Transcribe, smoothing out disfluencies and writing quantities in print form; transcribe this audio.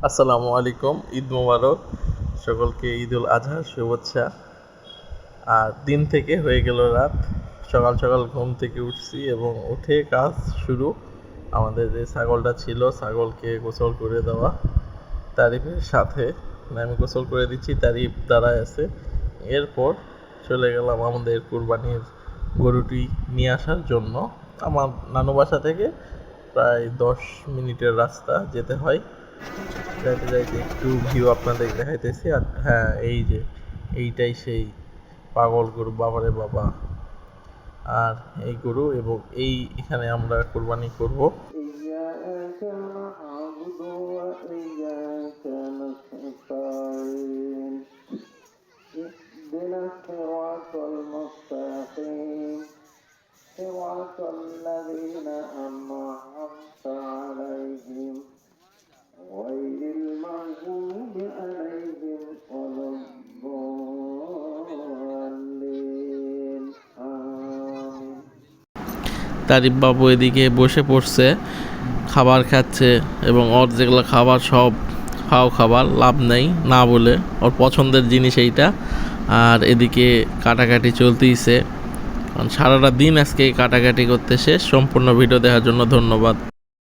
আসসালামু আলাইকুম, ঈদ মোবারক। সকলকে ঈদুল আজহার শুভেচ্ছা। আর দিন থেকে হয়ে গেল রাত। সকাল সকাল ঘুম থেকে উঠছি এবং উঠে কাজ শুরু। আমাদের যে ছাগলটা ছিল, ছাগলকে গোসল করে দেওয়া। তারিফের সাথে আমি গোসল করে দিচ্ছি, তারিফ দাঁড়ায় আছে। এরপর চলে গেলাম আমাদের কুরবানির গরুটি নিয়ে আসার জন্য। আমার নানু বাসা থেকে প্রায় 10 মিনিটের রাস্তা যেতে হয়। যাইতে যাইতে একটু ভিউ আপনাদের দেখাইতেছি। আর হ্যাঁ, এই যে এইটাই সেই পাগল গরু, বাবারে বাবা। আর এই গরু এবং এখানে আমরা কোরবানি করব। صراط الذين أنعمت عليهم غير المغضوب عليهم ولا الضالين آمين। তারিফ বাবু এদিকে বসে পড়ছে, খাবার খাচ্ছে এবং ওর যেগুলো খাবার সব খাবার, লাভ নেই না বলে, ওর পছন্দের জিনিস এইটা। আর এদিকে কাটাকাটি চলতেইছে, কারণ সারাটা দিন আজকে কাটাকাটি করতে শেষ। সম্পূর্ণ ভিডিও দেখার জন্য ধন্যবাদ।